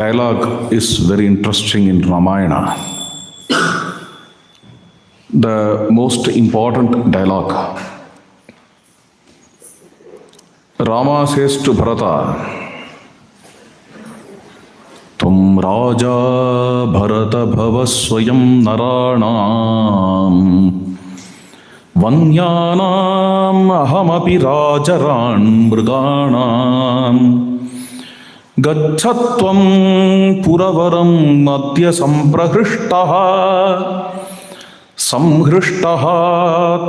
Dialogue is very interesting in Ramayana. The most important dialogue. Rama says to Bharata, Tum Raja Bharata Bhava Swayam Naranam Vanyanam Ahamapi Rajaran Mriganam Gachatvam Puravaram Madhya Samprahishtaha Samhrishtaha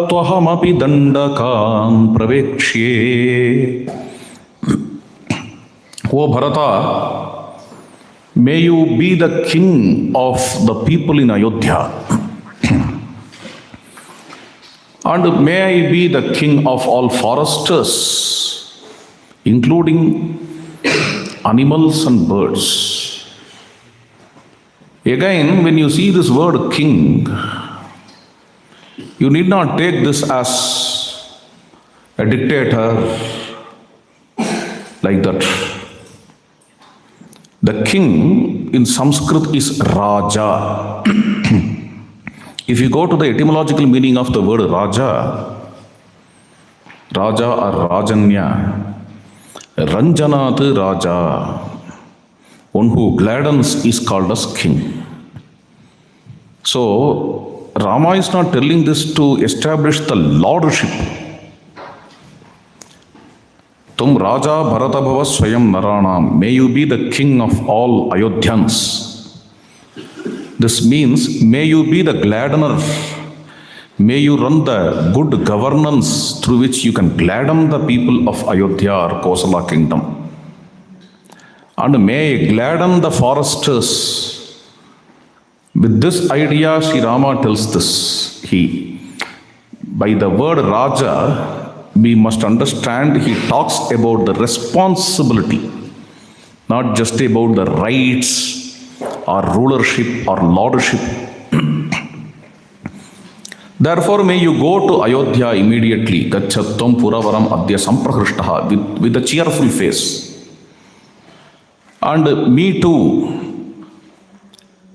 Tvahamapi Dandakam Pravekshye. O Bharata, may you be the king of the people in Ayodhya. And may I be the king of all foresters, including animals and birds. Again, when you see this word king, you need not take this as a dictator like that. The king in Sanskrit is Raja. If you go to the etymological meaning of the word Raja, Raja or Rajanya, Ranjanat Raja, one who gladdens is called as king. So, Rama is not telling this to establish the lordship. Tum Raja Bharata Bhava Swayam Naranam. May you be the king of all Ayodhyans. This means, may you be the gladdener. May you run the good governance through which you can gladden the people of Ayodhya or Kosala kingdom. And may gladden the foresters. With this idea, Sri Rama tells this. By the word Raja, we must understand he talks about the responsibility, not just about the rights or rulership or lordship. Therefore, may you go to Ayodhya immediately, Gachatvam Puravaram Adya Samprahrishtaha, with a cheerful face. And me too,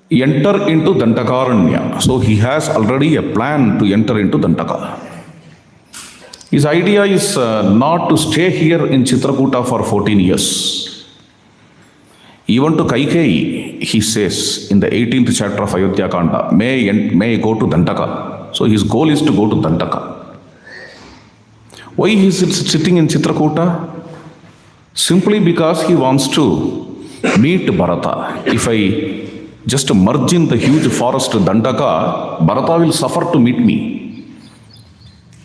enter into Dandakaranya. So he has already a plan to enter into Dandaka. His idea is not to stay here in Chitrakuta for 14 years. Even to Kaikeyi, he says in the 18th chapter of Ayodhya Kanda, may go to Dandaka. So his goal is to go to Dandaka. Why he is sitting in Chitrakuta? Simply because he wants to meet Bharata. If I just merge in the huge forest Dandaka, Bharata will suffer to meet me.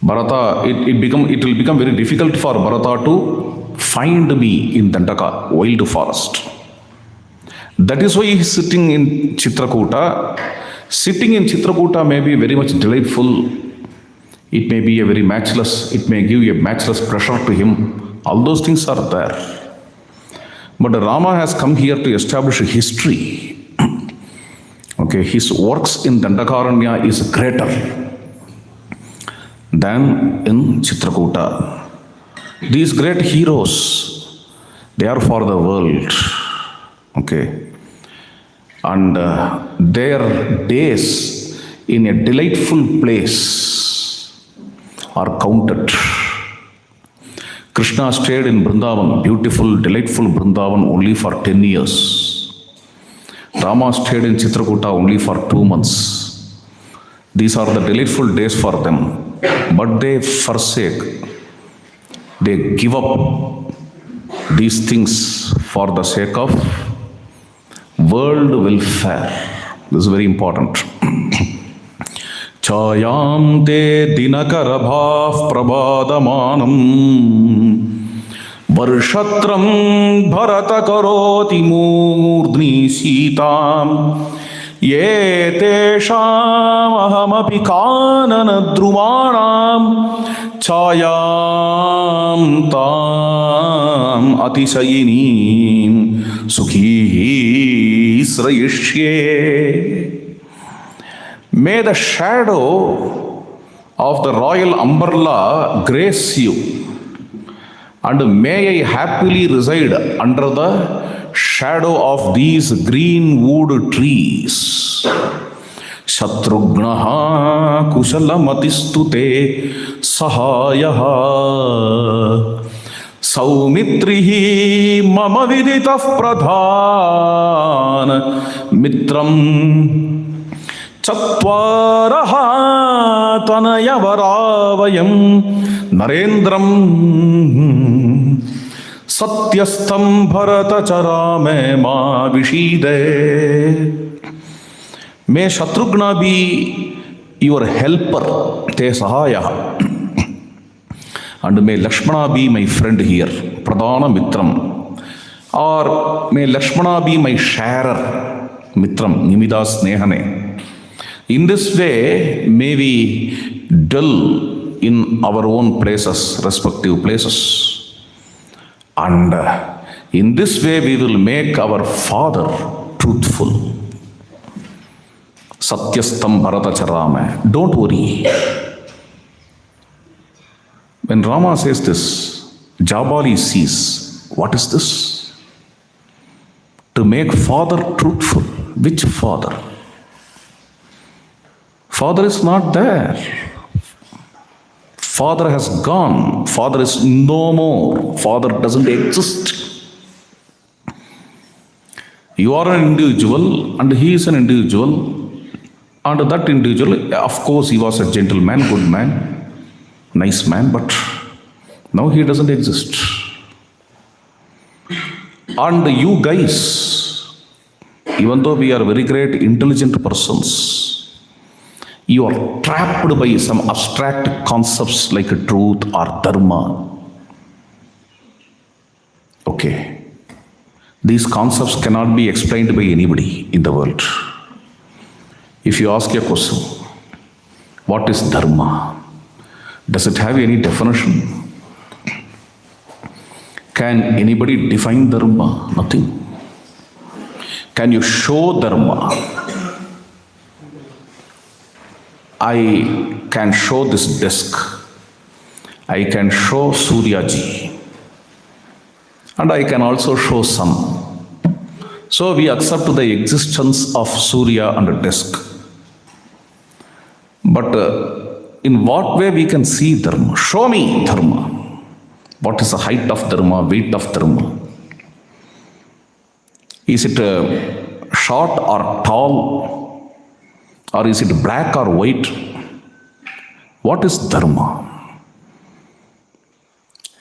Bharata, it will become very difficult for Bharata to find me in Dandaka, wild forest. That is why he is sitting in Chitrakuta. Sitting in Chitrakuta may be very much delightful. It may be a very matchless, it may give a matchless pleasure to him. All those things are there. But Rama has come here to establish a history. Okay, his works in Dandakaranya is greater than in Chitrakuta. These great heroes, they are for the world. Okay. And their days in a delightful place are counted. Krishna stayed in Vrindavan, beautiful, delightful Vrindavan, only for 10 years. Rama stayed in Chitrakuta only for 2 months. These are the delightful days for them. But they forsake, they give up these things for the sake of world welfare. This is very important. Chayam te dinakarabhav prabhadamanam Varshatram bharata karoti murdni sitam Ye tesham ahamapi kanana drumanam Chayam tam atisayinim sukhi srayishye. May the shadow of the royal umbrella grace you, and may I happily reside under the shadow of these green wood trees. Shatrugnaha kushalamatistute sahayaha saumitrihi mama viditah pradhan mitram chatvaraha tanayavaravayam narendram satyastham bharata charame ma vishide. May Shatrugna be your helper, te sahaya, and may Lakshmana be my friend here, pradhana mitram, or may Lakshmana be my sharer, mitram, nimida snehane. In this way, may we dwell in our own places, respective places, and in this way we will make our father truthful. Satyastham Bharata charame. Don't worry. When Rama says this, Jabali sees, what is this? To make father truthful. Which father? Father is not there. Father has gone. Father is no more. Father doesn't exist. You are an individual and he is an individual. And that individual, of course, he was a gentleman, good man, nice man, but now he doesn't exist. And you guys, even though we are very great, intelligent persons, you are trapped by some abstract concepts like truth or dharma. Okay. These concepts cannot be explained by anybody in the world. If you ask a question, what is dharma? Does it have any definition? Can anybody define dharma? Nothing. Can you show dharma? I can show this desk. I can show Suryaji. And I can also show sun. So we accept the existence of Surya and a desk. But in what way we can see dharma? Show me dharma. What is the height of dharma, weight of dharma? Is it short or tall? Or is it black or white? What is dharma?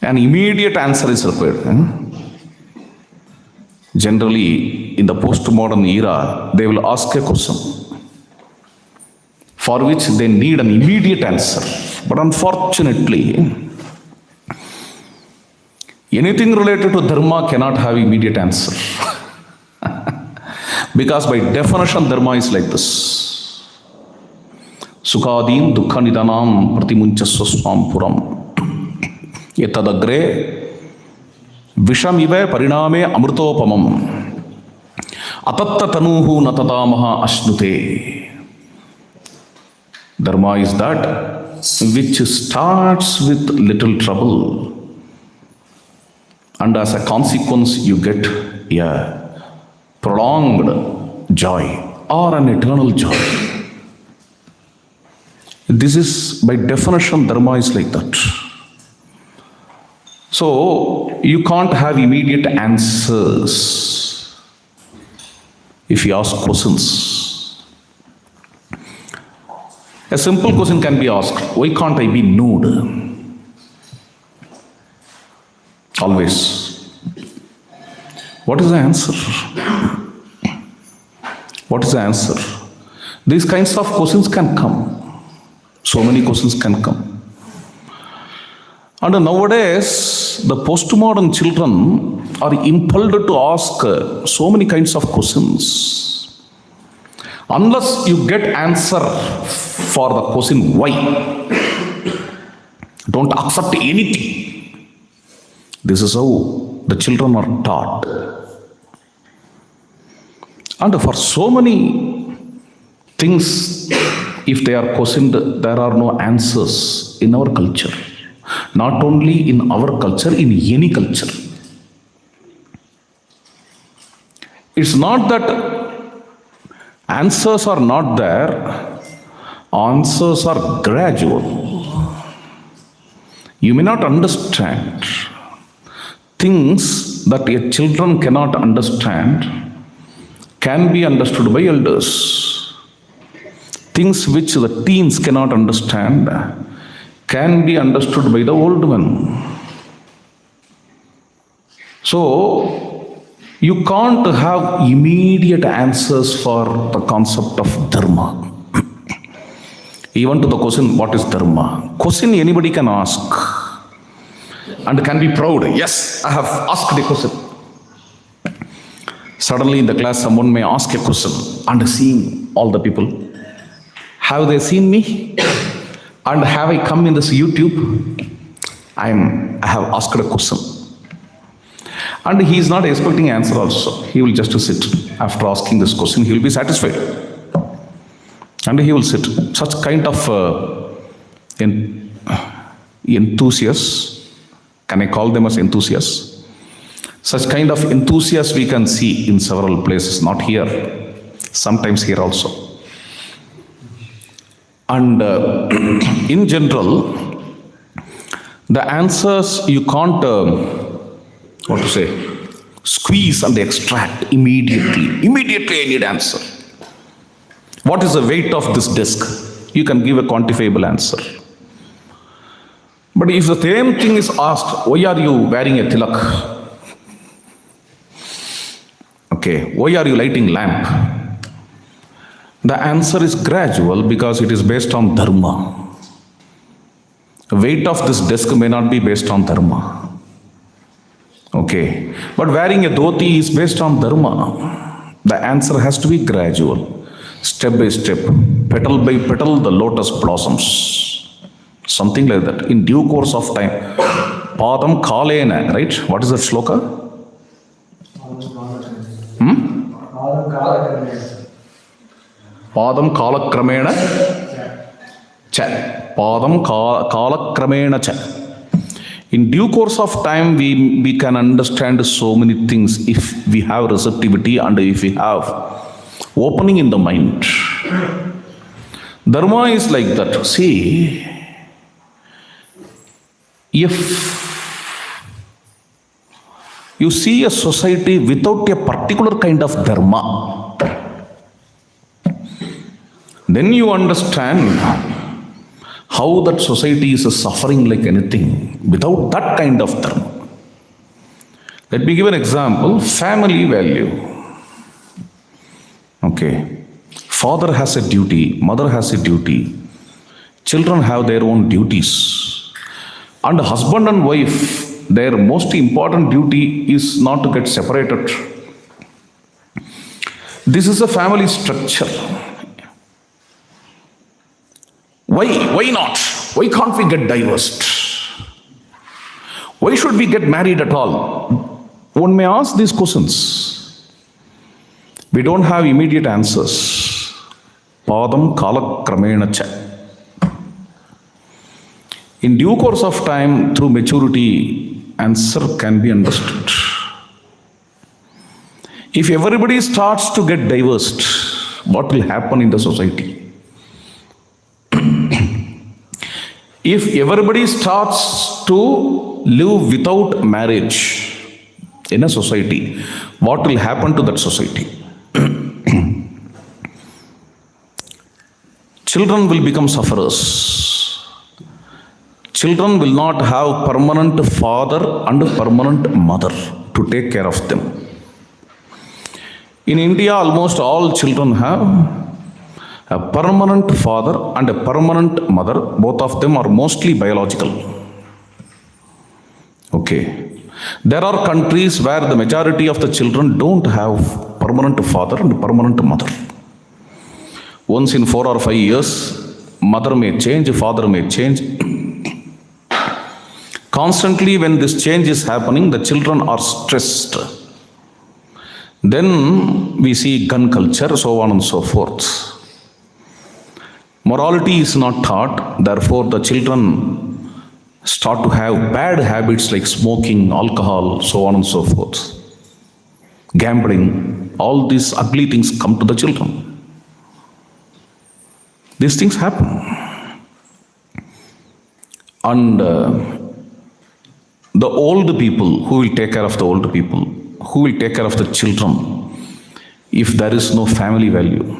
An immediate answer is required. Generally, in the postmodern era, they will ask a question for which they need an immediate answer. But unfortunately, anything related to dharma cannot have immediate answer. Because by definition, dharma is like this. Sukhadim dukkha nidanam pratimunchasva swam puram. Yetadagre Vishamive pariname amrutopamam atatta tanuhu natadamaha ashnute. Dharma is that which starts with little trouble, and as a consequence you get a prolonged joy or an eternal joy. This is, by definition, dharma is like that. So, you can't have immediate answers if you ask questions. A simple question can be asked, why can't I be nude? Always. What is the answer? What is the answer? These kinds of questions can come. So many questions can come. And nowadays, the postmodern children are impelled to ask so many kinds of questions. Unless you get answer for the question why, don't accept anything. This is how the children are taught. And for so many things, if they are questioned, there are no answers in our culture. Not only in our culture, in any culture. It's not that answers are not there, answers are gradual. You may not understand things that your children cannot understand can be understood by elders. Things which the teens cannot understand can be understood by the old men. So, you can't have immediate answers for the concept of dharma. Even to the question, what is dharma? Question anybody can ask and can be proud. Yes, I have asked a question. Suddenly in the class, someone may ask a question and seeing all the people. Have they seen me? And have I come in this YouTube? I have asked a question. And he is not expecting answer also. He will just sit. After asking this question, he will be satisfied. And he will sit. Such kind of enthusiasts, can I call them as enthusiasts? Such kind of enthusiasts we can see in several places, not here, sometimes here also. And in general, the answers you can't, squeeze and extract immediately. Immediately I need answer. What is the weight of this disc? You can give a quantifiable answer. But if the same thing is asked, why are you wearing a tilak? Okay, why are you lighting lamp? The answer is gradual because it is based on dharma. The weight of this disc may not be based on dharma. Okay, but wearing a dhoti is based on dharma. The answer has to be gradual, step by step, petal by petal, the lotus blossoms. Something like that. In due course of time. Padam kalena, right? What is that shloka? Padam kalakramena cha. Padam kalakramena cha. In due course of time, we can understand so many things if we have receptivity and if we have opening in the mind. Dharma is like that. See, if you see a society without a particular kind of dharma, then you understand how that society is suffering like anything without that kind of dharma. Let me give an example. Family value. Okay. Father has a duty, mother has a duty, children have their own duties. And husband and wife, their most important duty is not to get separated. This is a family structure. Why not? Why can't we get divorced? Why should we get married at all? One may ask these questions. We don't have immediate answers. Padam kalakramena cha. In due course of time, through maturity, answer can be understood. If everybody starts to get divorced, what will happen in the society? If everybody starts to live without marriage in a society, what will happen to that society? Children will become sufferers. Children will not have permanent father and permanent mother to take care of them. In India, almost all children have a permanent father and a permanent mother. Both of them are mostly biological. Okay. There are countries where the majority of the children don't have permanent father and permanent mother. Once in 4 or 5 years, mother may change, father may change. Constantly when this change is happening, the children are stressed. Then we see gun culture, so on and so forth. Morality is not taught, therefore the children start to have bad habits like smoking, alcohol, so on and so forth. Gambling, all these ugly things come to the children. These things happen. And the old people, who will take care of the old people? Who will take care of the children if there is no family value?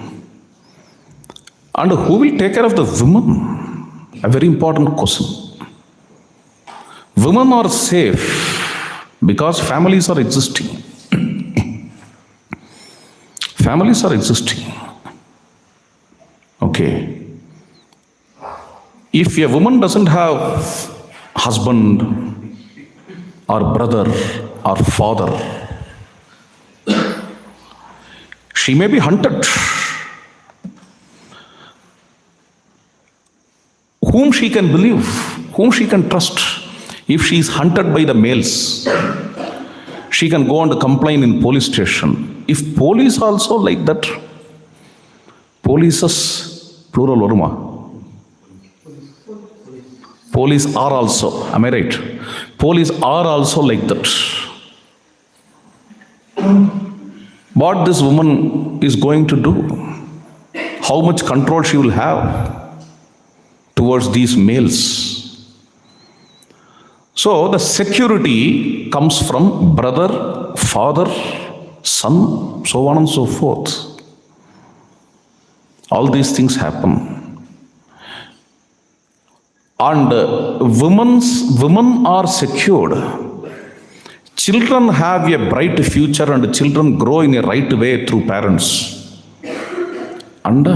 And who will take care of the women? A very important question. Women are safe because families are existing. Families are existing. Okay. If a woman doesn't have husband or brother or father, she may be hunted. Whom she can believe, whom she can trust. If she is hunted by the males, she can go and complain in police station. If police also like that, polices, plural Rama. Police are also, am I right? Police are also like that. What this woman is going to do, how much control she will have towards these males. So the security comes from brother, father, son, so on and so forth. All these things happen. And women are secured. Children have a bright future and children grow in a right way through parents. And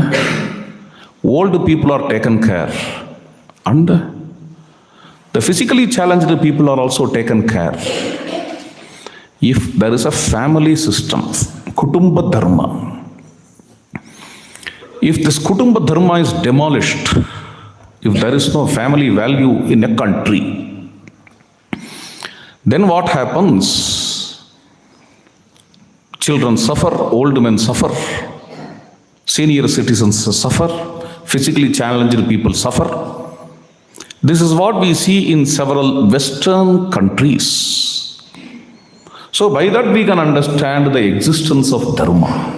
old people are taken care. And the physically challenged people are also taken care. If there is a family system, kutumba dharma, if this kutumba dharma is demolished, if there is no family value in a country, then what happens? Children suffer, old men suffer, senior citizens suffer, physically challenged people suffer. This is what we see in several Western countries. So by that we can understand the existence of dharma.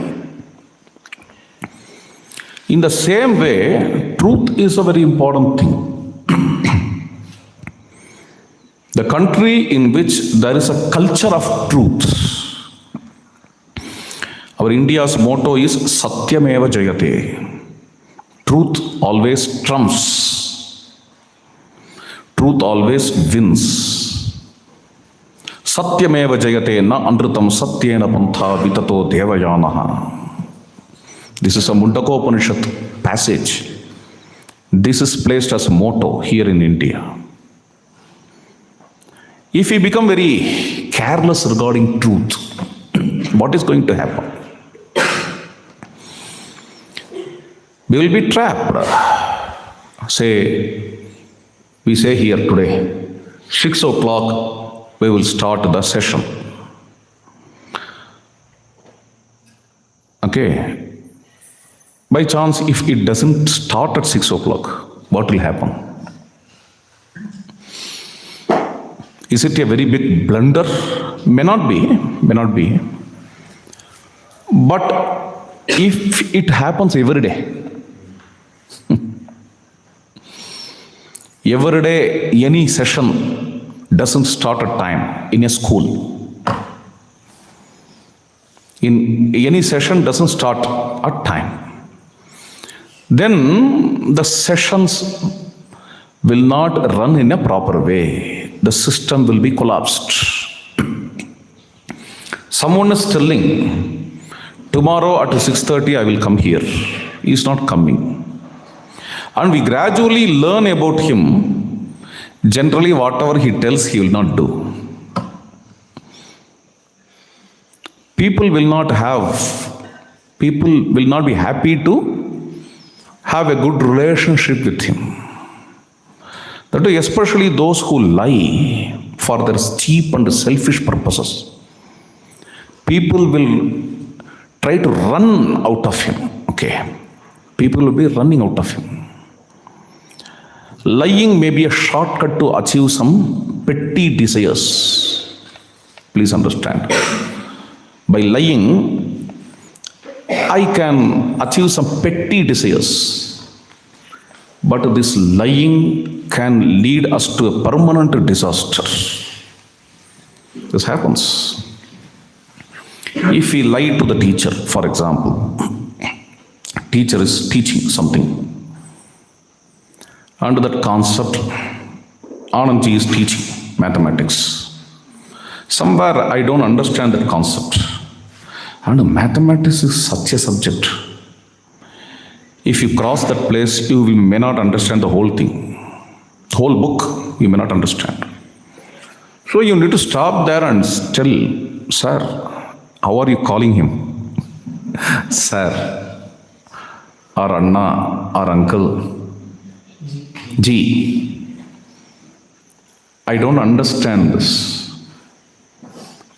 In the same way, truth is a very important thing. The country in which there is a culture of truth. Our India's motto is Satyameva Jayate. Truth always trumps. Truth always wins. Satyameva Jayate na anrutam satyena pantha vitato devayanaha. This is a Mundakopanishad passage. This is placed as a motto here in India. If we become very careless regarding truth, what is going to happen? We will be trapped. We say here today, 6 o'clock we will start the session. Okay. By chance, if it doesn't start at 6 o'clock, what will happen? Is it a very big blunder? May not be. But if it happens every day, every day any session doesn't start at time in a school, in any session doesn't start at time, then the sessions will not run in a proper way. The system will be collapsed. Someone is telling, tomorrow at 6:30 I will come here. He is not coming. And we gradually learn about him. Generally, whatever he tells, he will not do. People will not be happy to have a good relationship with him. That is especially those who lie for their cheap and selfish purposes. People will try to run out of him. Okay. People will be running out of him. Lying may be a shortcut to achieve some petty desires. Please understand. By lying, I can achieve some petty desires. But this lying can lead us to a permanent disaster. This happens. If we lie to the teacher, for example, teacher is teaching something. Under that concept, Anandji is teaching mathematics. Somewhere I don't understand that concept. And mathematics is such a subject. If you cross that place, you may not understand the whole thing. The whole book, you may not understand. So you need to stop there and tell, sir, how are you calling him? Sir, or Anna, or uncle. Ji, I don't understand this.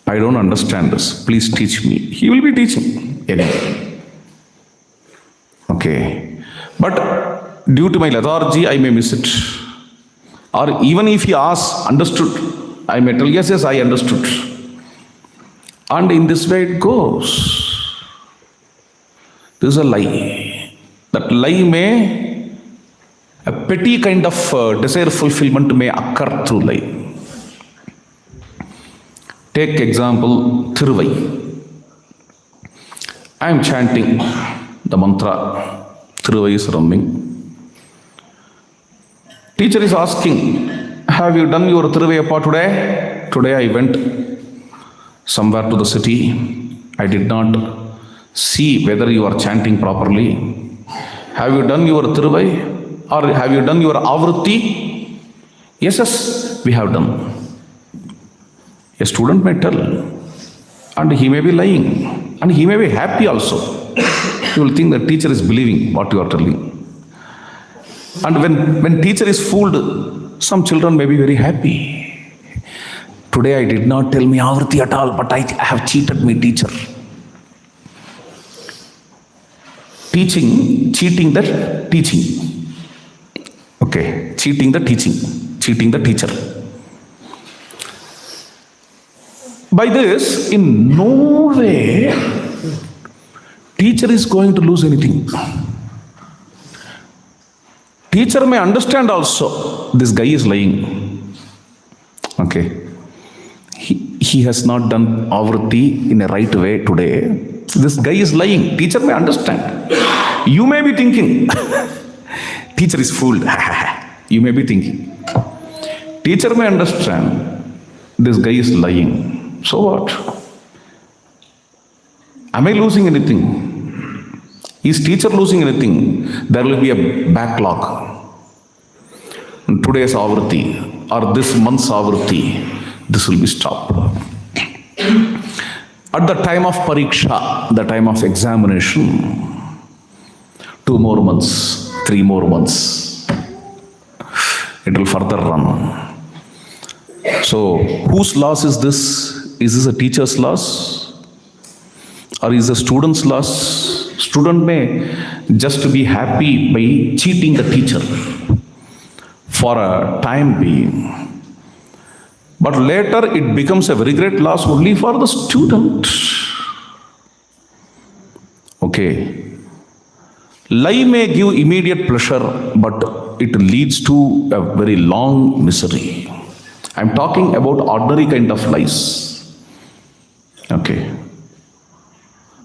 I don't understand this. Please teach me. He will be teaching anyway. Okay. But due to my lethargy, I may miss it. Or even if he asks, understood, I may tell, yes, I understood. And in this way it goes. This is a lie. That lie may, a petty kind of desire fulfillment may occur through lie. Take example, Thiruvai. I am chanting the mantra, Thiruvai is running. Teacher is asking, have you done your Thiruvayappa today? Today I went somewhere to the city. I did not see whether you are chanting properly. Have you done your Thiruvai? Or have you done your Avrutti? Yes, we have done. A student may tell, and he may be lying, and he may be happy also. You will think the teacher is believing what you are telling. And when teacher is fooled, some children may be very happy. Today I did not tell me Avrutti at all, but I have cheated my teacher. Cheating the teaching. Okay, cheating the teaching, cheating the teacher. By this, in no way, teacher is going to lose anything. Teacher may understand also, this guy is lying. Okay. He has not done Avrutti in a right way today. This guy is lying. Teacher may understand. You may be thinking, teacher is fooled. You may be thinking. Teacher may understand, this guy is lying. So what? Am I losing anything? Is teacher losing anything? There will be a backlog. Today's Avrutti or this month's Avrutti, this will be stopped. At the time of Pariksha, the time of examination, 2 more months, 3 more months, it will further run. So, whose loss is this? Is this a teacher's loss? Or is a student's loss? Student may just be happy by cheating the teacher for a time being. But later it becomes a very great loss only for the student. Okay. Lie may give immediate pleasure, but it leads to a very long misery. I'm talking about ordinary kind of lies. Okay.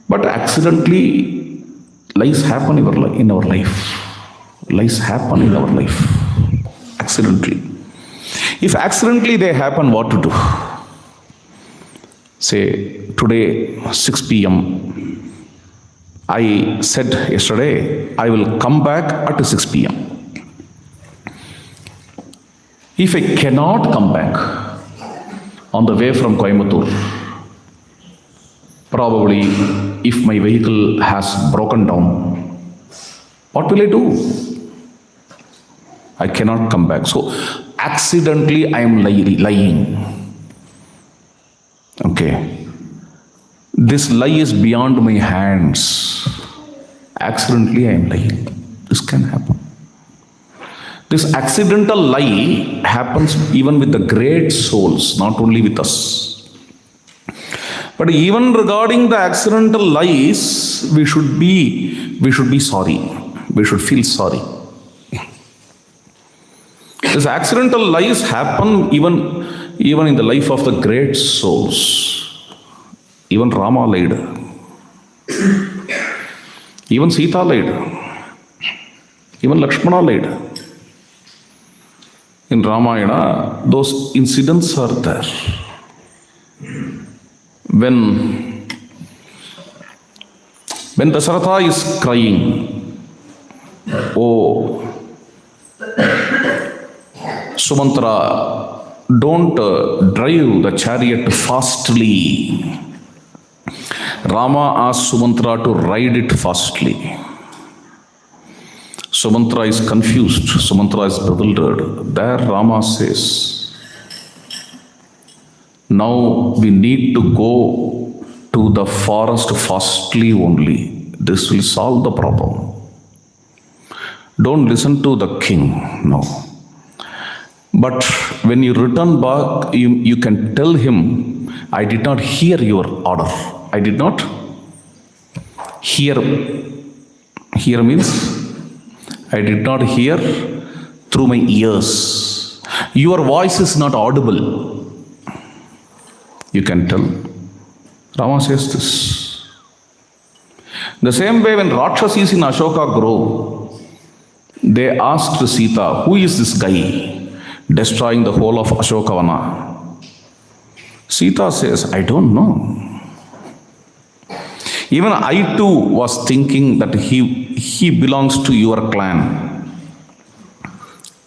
But accidentally, lies happen in our life. Lies happen in our life. Accidentally. If accidentally they happen, what to do? Say, today, 6 p.m. I said yesterday, I will come back at 6 p.m. If I cannot come back on the way from Coimbatore, probably if my vehicle has broken down, what will I do? I cannot come back. So, accidentally I am lying. Okay. This lie is beyond my hands. Accidentally I am lying. This can happen. This accidental lie happens even with the great souls, not only with us. But even regarding the accidental lies, we should be sorry. We should feel sorry. These accidental lies happen even in the life of the great souls. Even Rama lied. Even Sita lied. Even Lakshmana lied. In Ramayana, those incidents are there. When Dasharatha is crying, oh, Sumantra, don't drive the chariot fastly. Rama asked Sumantra to ride it fastly. Sumantra is confused. Sumantra is bewildered. There Rama says, now we need to go to the forest fastly only. This will solve the problem. Don't listen to the king, no. But when you return back, you can tell him, I did not hear your order. I did not hear. Hear means, I did not hear through my ears. Your voice is not audible. You can tell. Rama says this. The same way when Rakshas in Ashoka Grove, they asked Sita, who is this guy destroying the whole of Ashokavana? Sita says, I don't know. Even I too was thinking that he belongs to your clan,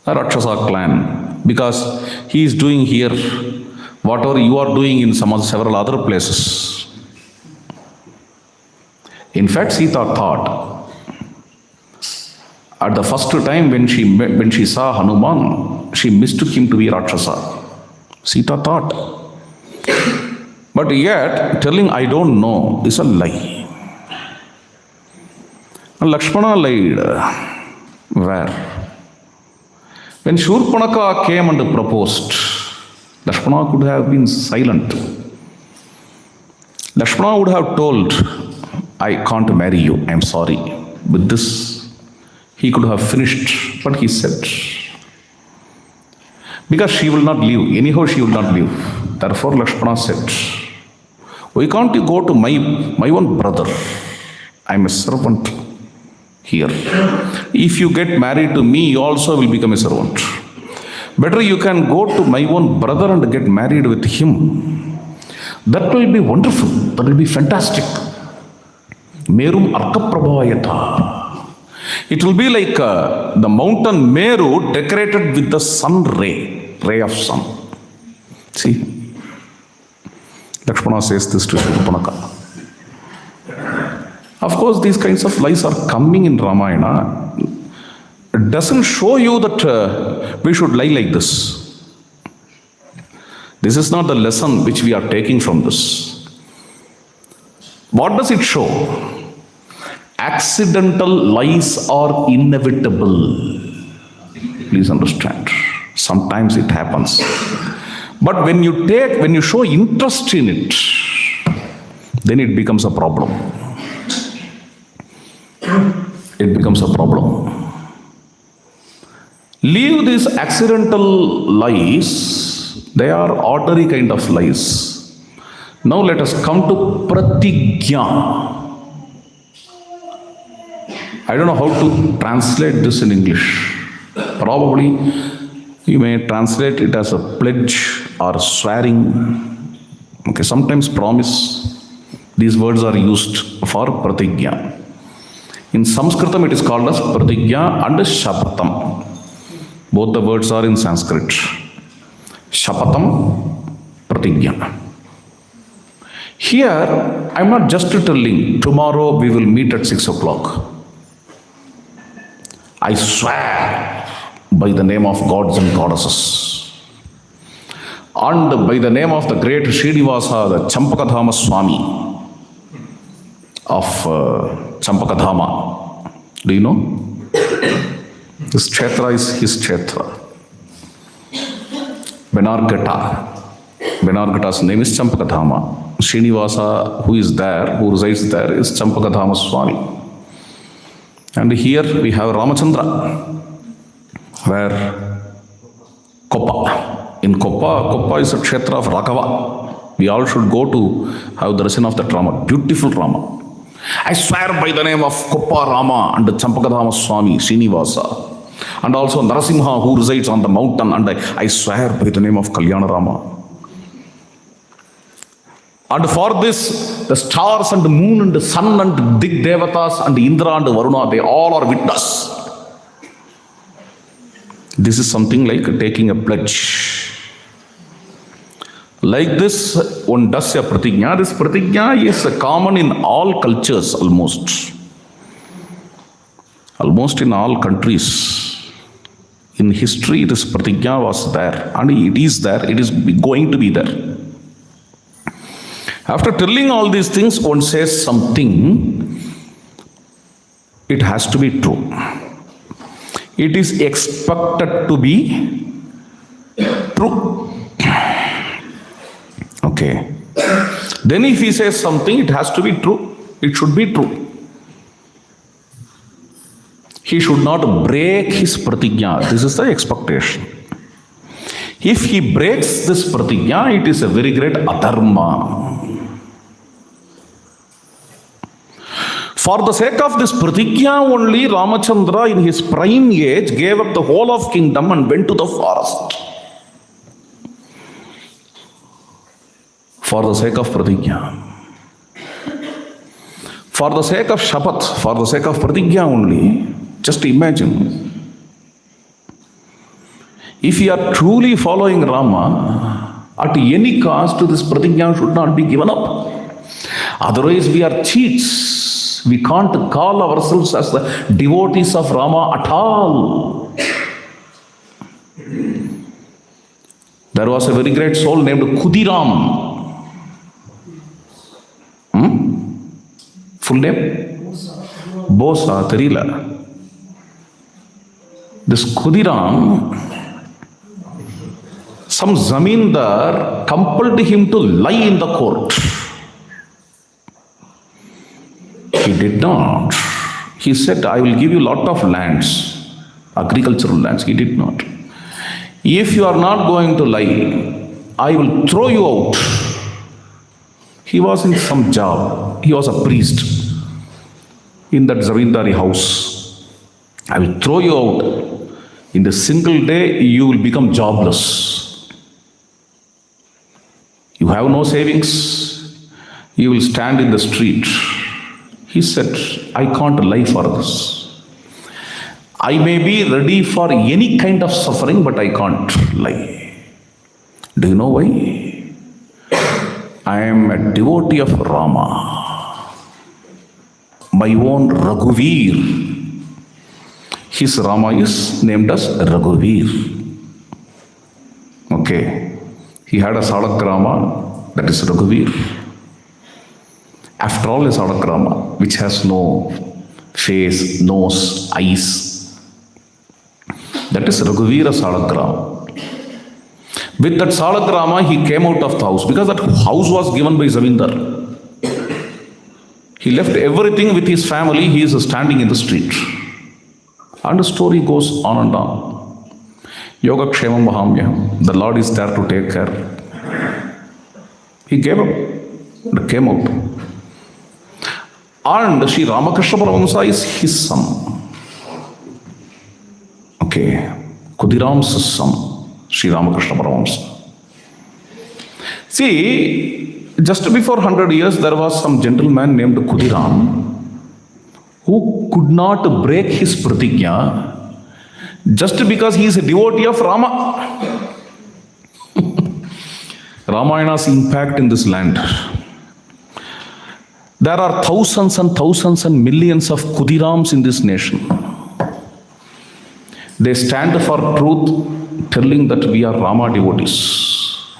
a Rakshasa clan, because he is doing here whatever you are doing in several other places. In fact, Sita thought, at the first time when she saw Hanuman, she mistook him to be Rakshasa. Sita thought. But yet, telling I don't know is a lie. And Lakshmana lied. Where? When Shurpanaka came and proposed, Lakshmana could have been silent. Lakshmana would have told, I can't marry you, I'm sorry. With this, he could have finished, but he said, because she will not leave, anyhow she will not leave. Therefore Lakshmana said, why can't you go to my own brother? I'm a servant here. If you get married to me, you also will become a servant. Better you can go to my own brother and get married with him. That will be wonderful. That will be fantastic. Merum Arkaprabhavayata. It will be like the mountain Meru decorated with the sun ray of sun. See? Lakshmana says this to Shurpanaka. Of course, these kinds of lies are coming in Ramayana. It doesn't show you that we should lie like this. This is not the lesson which we are taking from this. What does it show? Accidental lies are inevitable. Please understand. Sometimes it happens. But when you show interest in it, then it becomes a problem. It becomes a problem. Leave these accidental lies. They are ordinary kind of lies. Now let us come to pratigya. I don't know how to translate this in English. Probably you may translate it as a pledge or swearing. Okay, sometimes promise. These words are used for pratigya. In Sanskritam it is called as pratigya and shapatam. Both the words are in Sanskrit. Shapatam, pratigya. Here, I am not just telling, tomorrow we will meet at 6 o'clock. I swear by the name of gods and goddesses, and by the name of the great Srinivasa, the Champakadhama Swami of Champakadhama. Do you know? This kshetra is his kshetra. Benargata. Benargata's name is Champakadhama. Srinivasa, who is there, who resides there, is Champakadhama Swami. And here we have Ramachandra, where Koppa. In Koppa is a kshetra of Raghava. We all should go to have darshan of that Rama, beautiful Rama. I swear by the name of Koppa Rama and Champakadhama Swami, Srinivasa, and also Narasimha who resides on the mountain, and I swear by the name of Kalyana Rama. And for this, the stars and the moon and the sun and Dig Devatas and Indra and Varuna, they all are witness. This is something like taking a pledge. Like this, one does a pratigna. This pratigna is common in all cultures almost. Almost in all countries. In history, this pratigna was there. And it is there. It is going to be there. After telling all these things, one says something. It has to be true. It is expected to be true. Okay. Then if he says something, it has to be true. It should be true. He should not break his pratigna. This is the expectation. If he breaks this pratigna, it is a very great adharma. For the sake of this pratigna only, Ramachandra in his prime age gave up the whole of kingdom and went to the forest. For the sake of pratigna. For the sake of shapat, for the sake of pratigna only, just imagine. If you are truly following Rama, at any cost this pratigna should not be given up. Otherwise we are cheats. We can't call ourselves as the devotees of Rama at all. There was a very great soul named Khudiram. Full name? Bosa, Terila. This Khudiram, some zamindar compelled him to lie in the court. He did not. He said, I will give you lot of lands, agricultural lands. He did not. If you are not going to lie, I will throw you out. He was in some job. He was a priest in that zamindari house. I will throw you out. In the single day, you will become jobless. You have no savings. You will stand in the street. He said, I can't lie for this. I may be ready for any kind of suffering, but I can't lie. Do you know why? I am a devotee of Rama. My own Raghuvir. His Rama is named as Raghuvir. Okay. He had a Salagrama, that is Raghuvir. After all, is Salagrama, which has no face, nose, eyes. That is Raghuvira Salagrama. With that Salagrama, he came out of the house because that house was given by Zamindar. He left everything with his family. He is standing in the street. And the story goes on and on. Yoga Kshemam Mahamyam. The Lord is there to take care. He gave up and came out. And Sri Ramakrishna Paramahamsa is his son. Okay. Khudiram's son, Sri Ramakrishna Paramahamsa. See, just before 100 years, there was some gentleman named Khudiram who could not break his pratigna just because he is a devotee of Rama. Ramayana's impact in this land. There are thousands and thousands and millions of Khudirams in this nation. They stand for truth, telling that we are Rama devotees.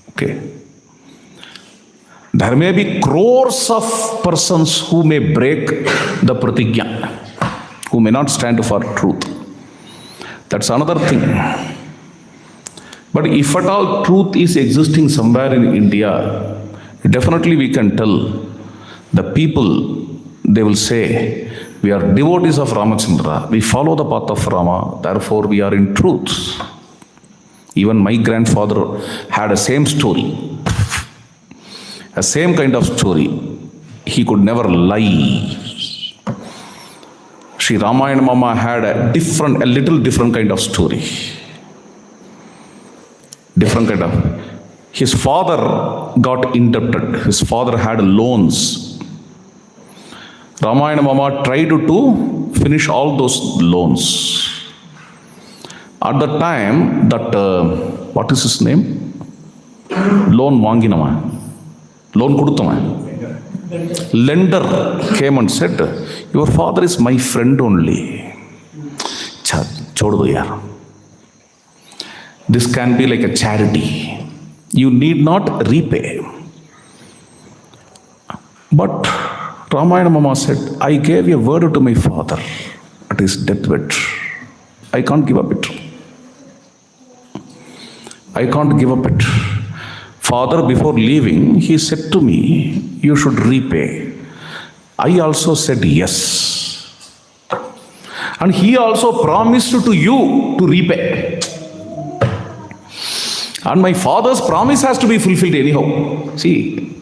Okay. There may be crores of persons who may break the pratigna, who may not stand for truth. That's another thing. But if at all truth is existing somewhere in India, Definitely we can tell the people, they will say, we are devotees of Ramachandra, we follow the path of Rama, therefore we are in truth. Even my grandfather had a same story, a same kind of story. He could never lie. Sri Rama and Mama had a little different kind of story. Different kind of. His father got indebted. His father had loans. Rama and Mama tried to finish all those loans. At the time that, what is his name? Loan vanginama. Loan kudutama. Lender came and said, your father is my friend only. Chodu yaar. This can be like a charity. You need not repay. But Rama and Mama said, I gave a word to my father at his deathbed. I can't give up it. I can't give up it. Father, before leaving, he said to me, you should repay. I also said yes. And he also promised to you to repay. And my father's promise has to be fulfilled anyhow. See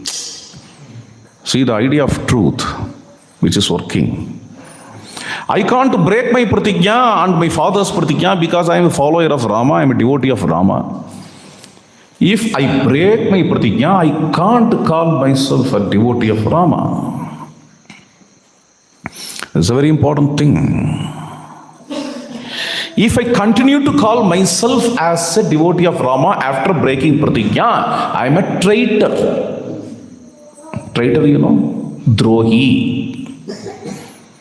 the idea of truth which is working. I can't break my pratigya and my father's pratigya because I am a follower of Rama, I am a devotee of Rama. If I break my pratigya, I can't call myself a devotee of Rama. It's a very important thing. If I continue to call myself as a devotee of Rama after breaking pratigya, I am a traitor. Traitor, you know? Drohi.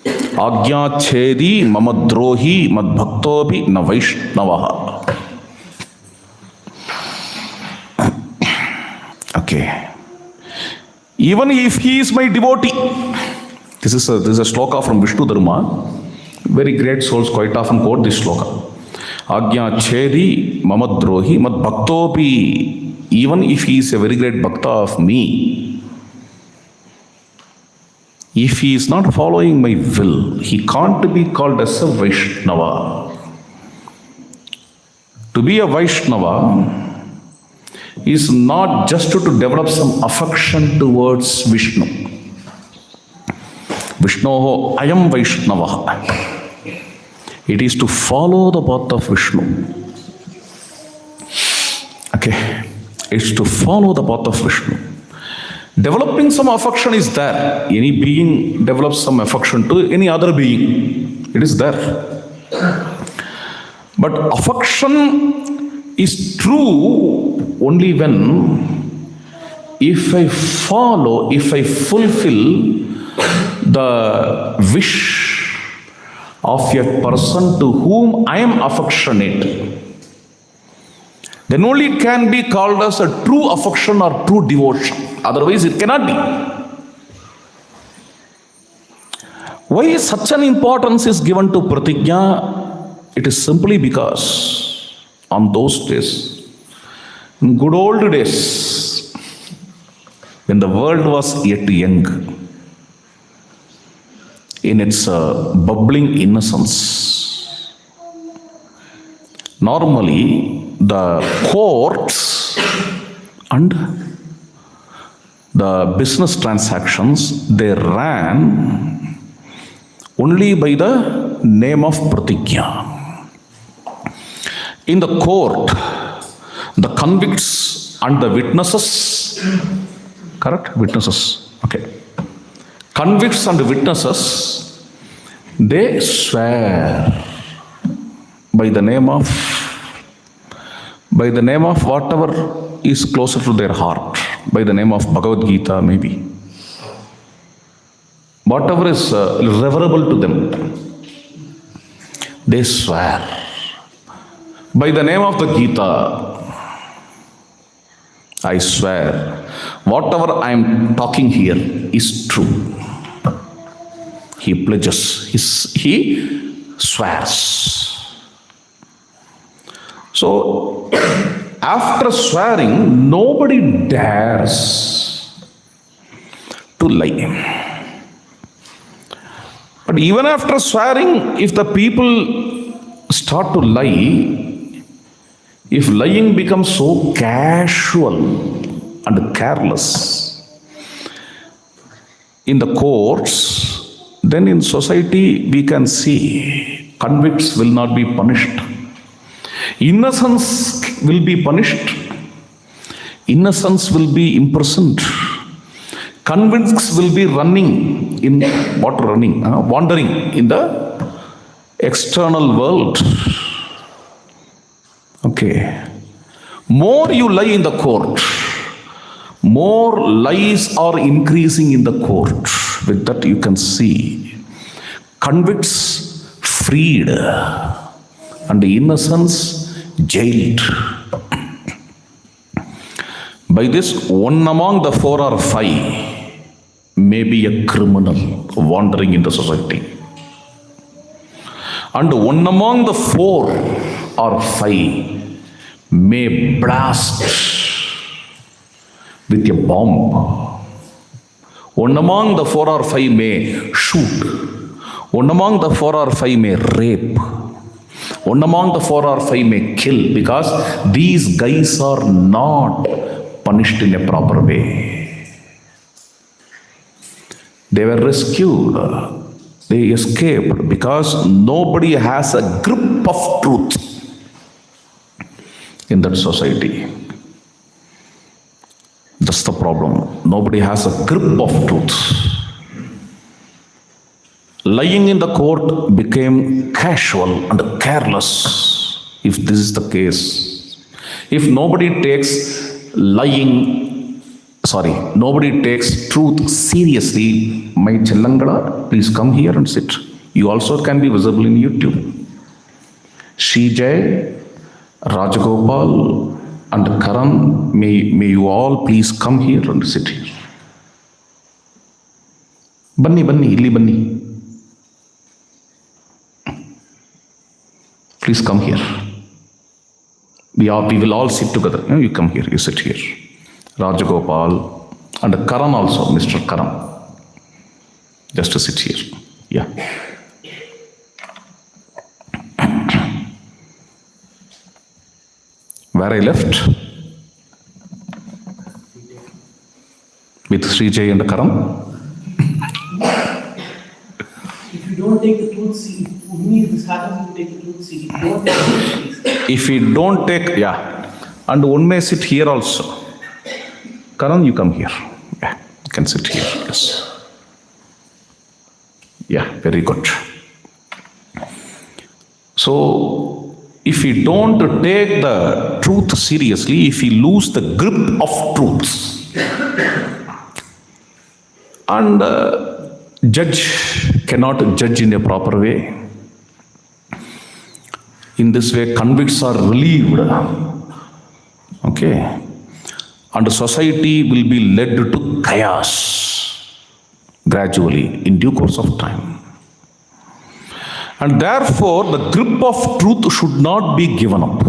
Agya chedi mama drohi mad bhaktobi na vaishnavaha. Okay. Even if he is my devotee, this is a shloka from Vishnu Dharma. Very great souls quite often quote this shloka. Agya chedi mama drohi mad bhaktobi. Even if he is a very great bhakta of me, if he is not following my will, he can't be called as a Vaishnava. To be a Vaishnava is not just to develop some affection towards Vishnu. Vishnoho ayam Vaishnava. It is to follow the path of Vishnu. Okay. It's to follow the path of Vishnu. Developing some affection is there. Any being develops some affection to any other being. It is there. But affection is true only when if I fulfill the wish of a person to whom I am affectionate, then only it can be called as a true affection or true devotion. Otherwise, it cannot be. Why such an importance is given to pratigya? It is simply because on those days, in good old days, when the world was yet young, in its bubbling innocence, normally the courts and the business transactions, they ran only by the name of pratigya. In the court, the convicts and the witnesses, correct? Witnesses, okay. Convicts and witnesses, they swear by the name of whatever is closer to their heart, by the name of Bhagavad Gita maybe. Whatever is reverable to them, they swear. By the name of the Gita, I swear, whatever I am talking here is true. He pledges, he swears. So, after swearing, nobody dares to lie. But even after swearing, if the people start to lie, if lying becomes so casual and careless in the courts, then in society we can see convicts will not be punished. Innocence will be punished. Innocence will be imprisoned. Convicts will be wandering in the external world. Okay. More you lie in the court, more lies are increasing in the court. With that you can see convicts freed and innocents jailed. By this, one among the 4 or 5 may be a criminal wandering in the society. And one among the 4 or 5 may blast with a bomb. One among the 4 or 5 may shoot. One among the 4 or 5 may rape. One among the 4 or 5 may kill, because these guys are not punished in a proper way. They were rescued. They escaped because nobody has a grip of truth in that society. That's the problem. Nobody has a grip of truth. Lying in the court became casual and careless, if this is the case. If nobody takes nobody takes truth seriously, my Chillangala, please come here and sit. You also can be visible in YouTube. Srijay, Rajagopal and Karan, may you all please come here and sit here. Banni, illi banni. Please come here. We will all sit together. You come here, you sit here. Rajagopal and Karan also, Mr. Karan. Just to sit here. Yeah. Where I left? With Srijay and Karan? If you don't take the truth seed, only this happens to take the truth seed. If we don't take, yeah. And one may sit here also. Karan, you come here. Yeah, you can sit here. Yes. Yeah, very good. So, if we don't take the truth seriously, if we lose the grip of truth, and judge cannot judge in a proper way. In this way, convicts are relieved. Okay. And society will be led to chaos gradually in due course of time. And therefore, the grip of truth should not be given up.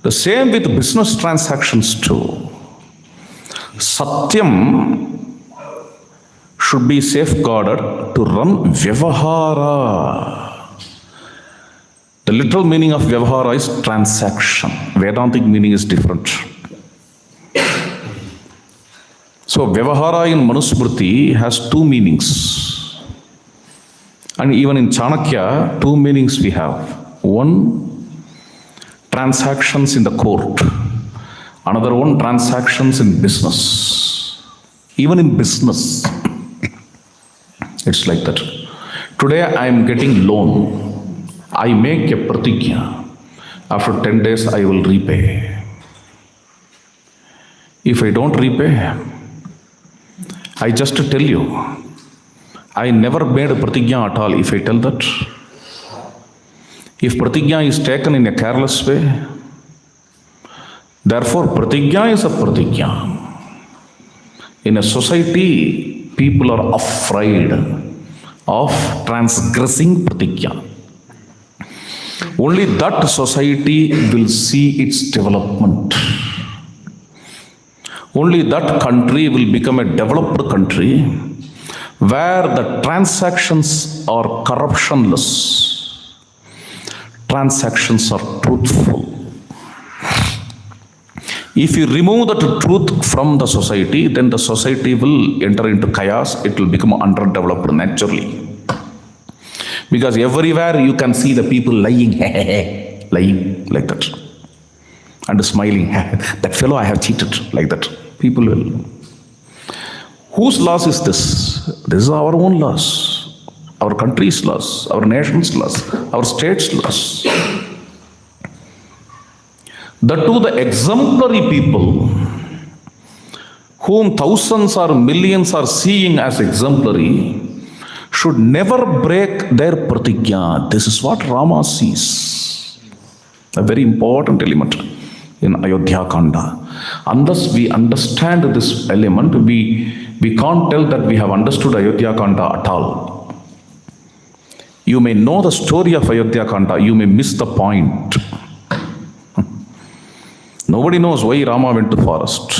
The same with business transactions too. Satyam should be safeguarded to run vyavahara. The literal meaning of vyavahara is transaction. Vedantic meaning is different. So vyavahara in Manusmriti has 2 meanings. And even in Chanakya, 2 meanings we have. One, transactions in the court. Another one, transactions in business. Even in business, it's like that. Today I am getting loan. I make a pratigya. After 10 days I will repay. If I don't repay, I just tell you, I never made a pratigya at all if I tell that. If pratigya is taken in a careless way, therefore pratigya is a pratigya. In a society, people are afraid of transgressing pratigya. Only that society will see its development. only that country will become a developed country where the transactions are corruptionless, transactions are truthful. If you remove that truth from the society, then the society will enter into chaos, it will become underdeveloped naturally. Because everywhere you can see the people lying, lying like that, and smiling, that fellow I have cheated, like that. People will. Whose loss is this? This is our own loss, our country's loss, our nation's loss, our state's loss. That too, the exemplary people whom thousands or millions are seeing as exemplary should never break their pratigya. This is what Rama sees. A very important element in Ayodhya Kanda. Unless we understand this element, we can't tell that we have understood Ayodhya Kanda at all. You may know the story of Ayodhya Kanda, you may miss the point. Nobody knows why Rama went to forest.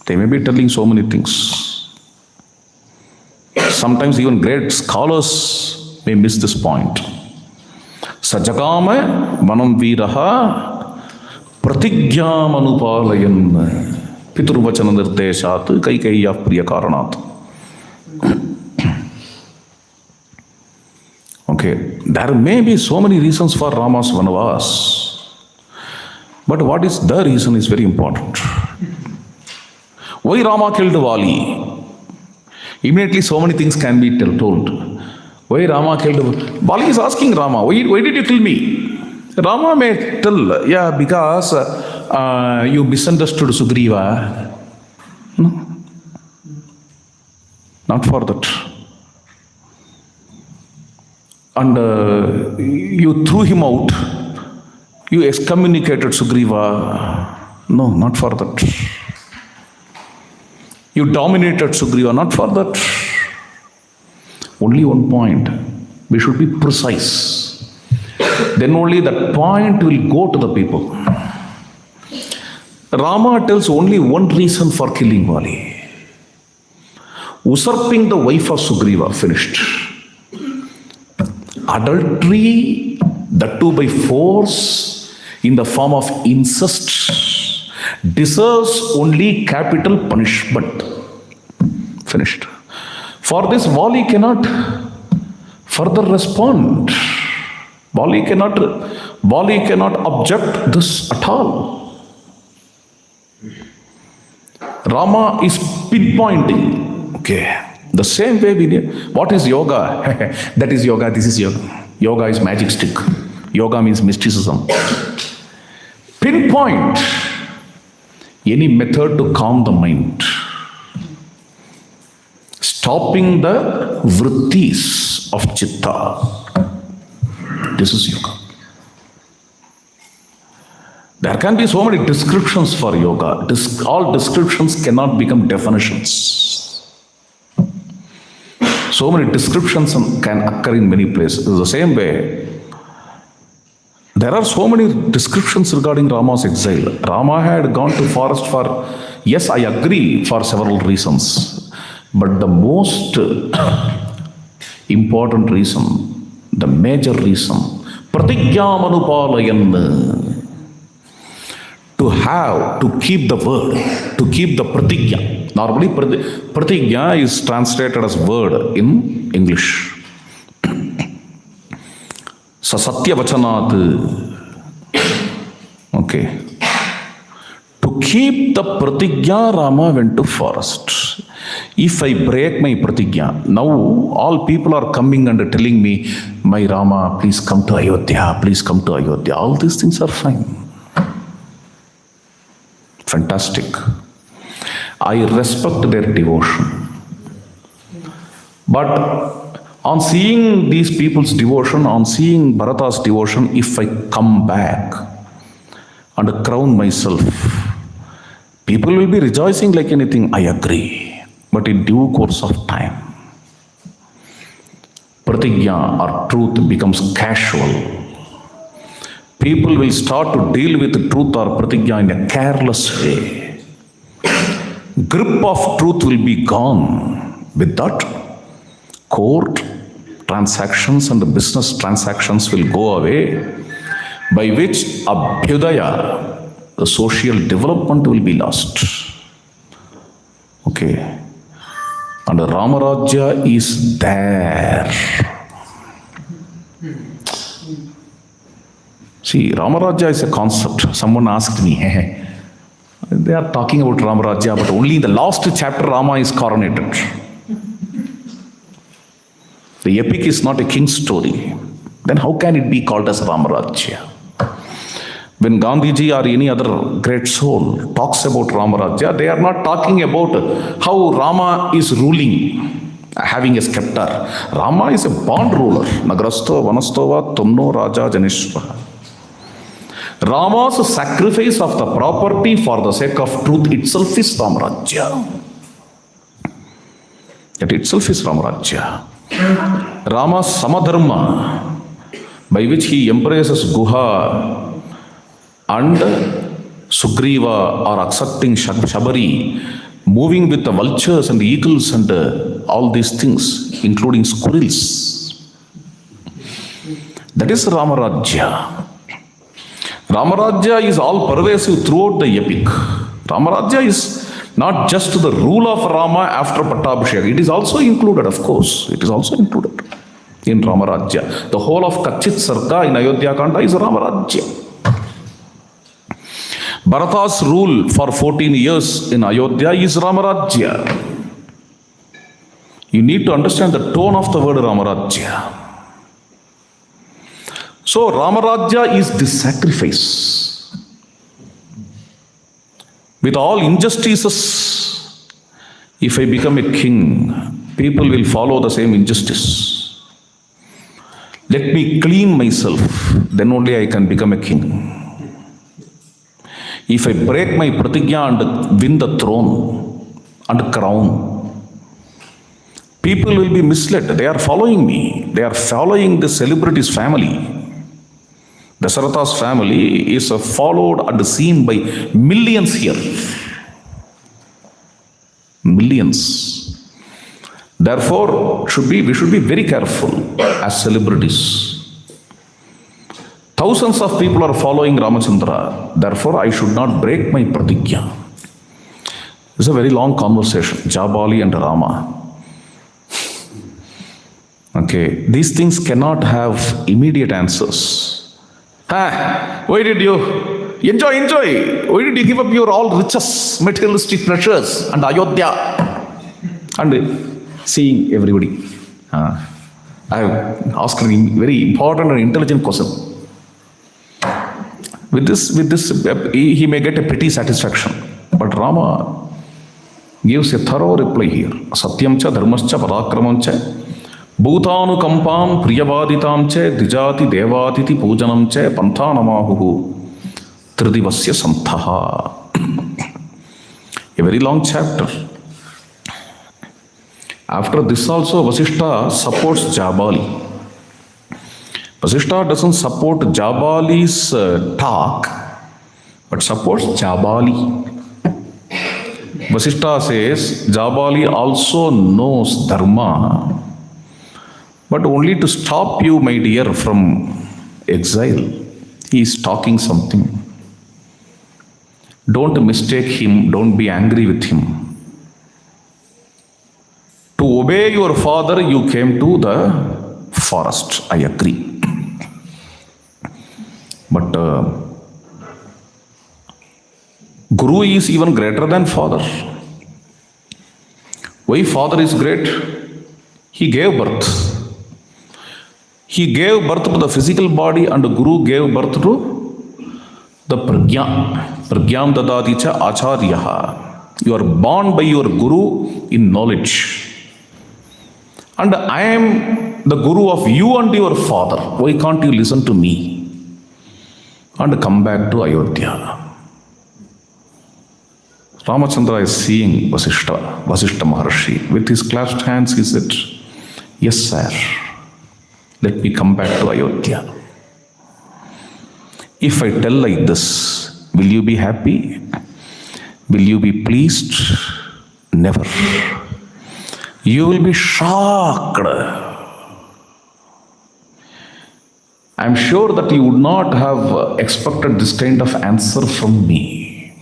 They may be telling so many things. Sometimes even great scholars may miss this point. Sajagama vanam viraha pratigyam anupalayan piturvachana nirdeshat kaikaiya priya karanat. Okay, there may be so many reasons for Rama's vanavas. But what is the reason is very important. Why Rama killed Vali? Immediately so many things can be told. Why Rama killed Vali is asking Rama, why did you kill me? Rama may tell, yeah, because you misunderstood Sugriva. No, not for that. And you threw him out. You excommunicated Sugriva. No, not for that. You dominated Sugriva, not for that. Only one point. We should be precise. Then only that point will go to the people. Rama tells only one reason for killing Vali. Usurping the wife of Sugriva, finished. Adultery, that too by force, in the form of incest, deserves only capital punishment. Finished. For this, Vali cannot further respond. Vali cannot object this at all. Rama is pinpointing. Okay. The same way we need. What is yoga? That is yoga, this is yoga. Yoga is magic stick. Yoga means mysticism. Pinpoint any method to calm the mind. Stopping the vrittis of chitta. This is yoga. There can be so many descriptions for yoga. All descriptions cannot become definitions. So many descriptions can occur in many places. The same way, there are so many descriptions regarding Rama's exile. Rama had gone to forest for, yes, I agree, for several reasons. But the most important reason, the major reason, pratigyam anupalayan, to keep the word, to keep the pratigya. Normally, pratigya is translated as word in English. Sasatya vachanat. Okay. To keep the pratigya, Rama went to forest. If I break my pratigya, now all people are coming and telling me, my Rama, please come to Ayodhya, please come to Ayodhya. All these things are fine. Fantastic. I respect their devotion. But on seeing these people's devotion, on seeing Bharata's devotion, if I come back and crown myself, people will be rejoicing like anything. I agree. But in due course of time, pratigya or truth becomes casual. People will start to deal with truth or pratigya in a careless way. grip of truth will be gone. With that, court transactions and business transactions will go away, by which Abhyudaya, the social development, will be lost. Okay. And Ramarajya is there. See, Ramarajya is a concept. Someone asked me, they are talking about Ramarajya, but only in the last chapter Rama is coronated. The epic is not a king's story. Then how can it be called as Ramarajya? When Gandhiji or any other great soul talks about Ramarajya, they are not talking about how Rama is ruling, having a scepter. Rama is a born ruler. Nagrasto, Vanastova, Tunno, Raja, Janishva. Rama's sacrifice of the property for the sake of truth itself is Ramarajya. That itself is Ramarajya. Rama's Samadharma, by which he embraces Guha and Sugriva are accepting Shabari, moving with the vultures and the eagles and all these things, including squirrels. That is Ramarajya. Ramarajya is all pervasive throughout the epic. Ramarajya is not just the rule of Rama after Pattabhishek. It is also included, of course. It is also included in Ramarajya. The whole of Kachit Sarga in Ayodhya Kanda is Ramarajya. Bharata's rule for 14 years in Ayodhya is Ramarajya. You need to understand the tone of the word Ramarajya. So Ramarajya is this sacrifice. With all injustices, if I become a king, people will follow the same injustice. Let me clean myself, then only I can become a king. If I break my pratigya and win the throne and crown, people will be misled. They are following me. They are following the celebrity's family. Dasaratha's family is followed and seen by millions here. Millions. Therefore, we should be very careful as celebrities. Thousands of people are following Ramachandra. Therefore, I should not break my pratigya. This is a very long conversation. Jabali and Rama. Okay, these things cannot have immediate answers. Why did you enjoy? Why did you give up your all riches, materialistic pleasures, and Ayodhya, and seeing everybody? I have asked a very important and intelligent question. With this, he may get a petty satisfaction. But Rama gives a thorough reply here. Satyam cha dharmascha parakramam cha bhutanu kampam priyavaditam cha dijati devatiti pujanam cha panthanamahuhu tridivasya santhaha. A very long chapter. After this also, Vasishta supports Jabali. Vasishta doesn't support Jabali's talk, but supports Jabali. Vasishta says, Jabali also knows dharma, but only to stop you, my dear, from exile. He is talking something. Don't mistake him, don't be angry with him. To obey your father, you came to the forest. I agree. But Guru is even greater than father. Why father is great? He gave birth. He gave birth to the physical body, and Guru gave birth to the pragya. Pragyam dadati cha acharyaha. You are born by your Guru in knowledge. And I am the Guru of you and your father. Why can't you listen to me? And come back to Ayodhya. Ramachandra is seeing Vasishta Maharshi. With his clasped hands, he said, yes, sir. Let me come back to Ayodhya. If I tell like this, will you be happy? Will you be pleased? Never. You will be shocked. I am sure that you would not have expected this kind of answer from me.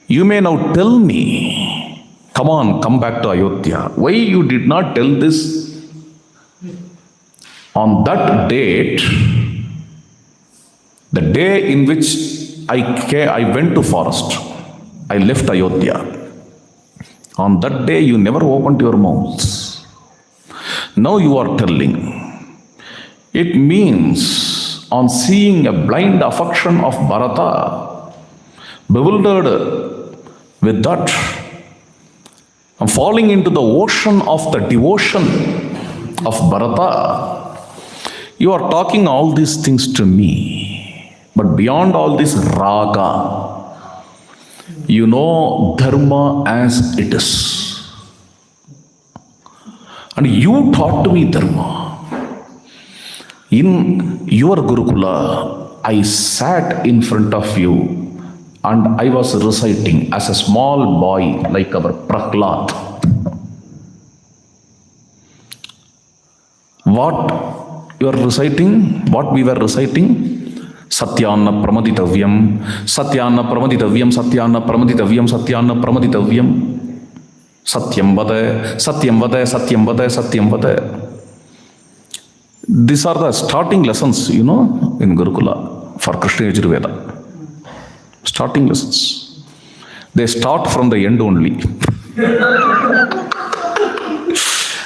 You may now tell me, come on, come back to Ayodhya. Why you did not tell this on that date, the day in which I went to forest, I left Ayodhya. On that day you never opened your mouth. Now you are telling. It means on seeing a blind affection of Bharata, bewildered with that, and falling into the ocean of the devotion of Bharata, you are talking all these things to me. But beyond all this raga, you know dharma as it is. And you taught to me dharma. In your Gurukula, I sat in front of you and I was reciting as a small boy like our Prahlad. What you are reciting? What we were reciting? Satyana pramaditavyam, Satyana pramaditavyam, Satyana pramaditavyam, Satyana pramaditavyam, Satyam vada, Satyam vada, Satyam vada, Satyam vada. These are the starting lessons, in Gurukula for Krishna Yajurveda. Starting lessons. They start from the end only.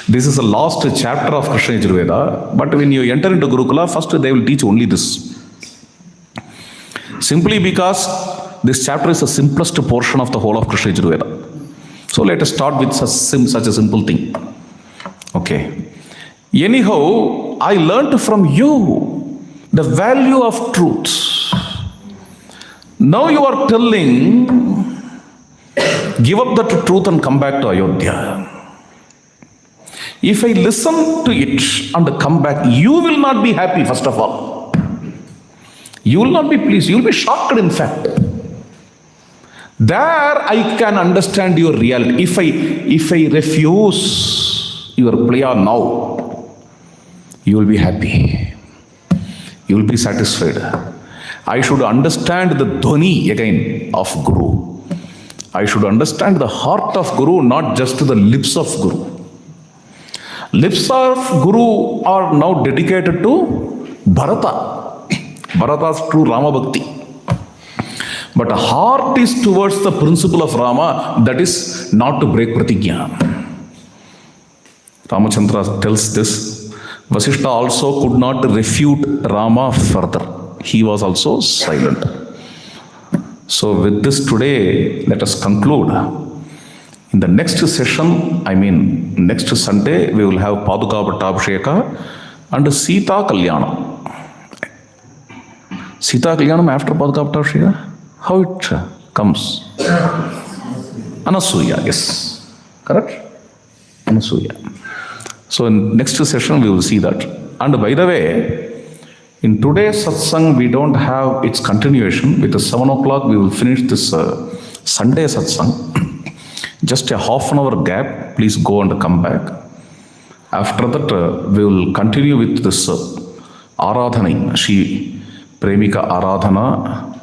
This is the last chapter of Krishna Yajurveda, but when you enter into Gurukula, first they will teach only this. Simply because this chapter is the simplest portion of the whole of Krishna Yajurveda. So let us start with such a simple thing. Okay. Anyhow, I learned from you the value of truth. Now you are telling, give up that truth and come back to Ayodhya. If I listen to it and come back, you will not be happy, first of all. You will not be pleased. You will be shocked, in fact. There I can understand your reality. If I refuse your prayer now, you will be happy. You will be satisfied. I should understand the dhwani again of Guru. I should understand the heart of Guru, not just the lips of Guru. Lips of Guru are now dedicated to Bharata. Bharata's true Rama Bhakti. But a heart is towards the principle of Rama, that is not to break pratigya. Ramachandra tells this. Vasishtha also could not refute Rama further. He was also silent. So with this today, let us conclude. In the next session, next Sunday, we will have Paduka Pattabhisheka and Sita Kalyanam. Sita Kalyanam after Paduka Pattabhisheka? How it comes? Anasuya, yes. Correct? Anasuya. So in next session, we will see that. And by the way, in today's satsang, we don't have its continuation. With the 7 o'clock, we will finish this Sunday satsang. Just a half an hour gap, please go and come back. After that, we will continue with this Aradhana, Shri Premika Aradhana,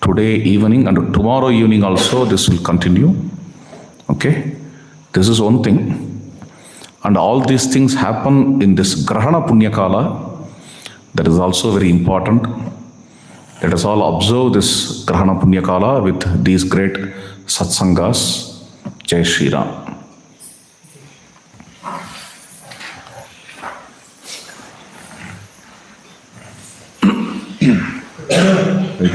today evening and tomorrow evening also this will continue. Okay, this is one thing. And all these things happen in this Grahana Punyakala. That is also very important. Let us all observe this Grahana Punyakala with these great satsangas. Jai Shri Ram.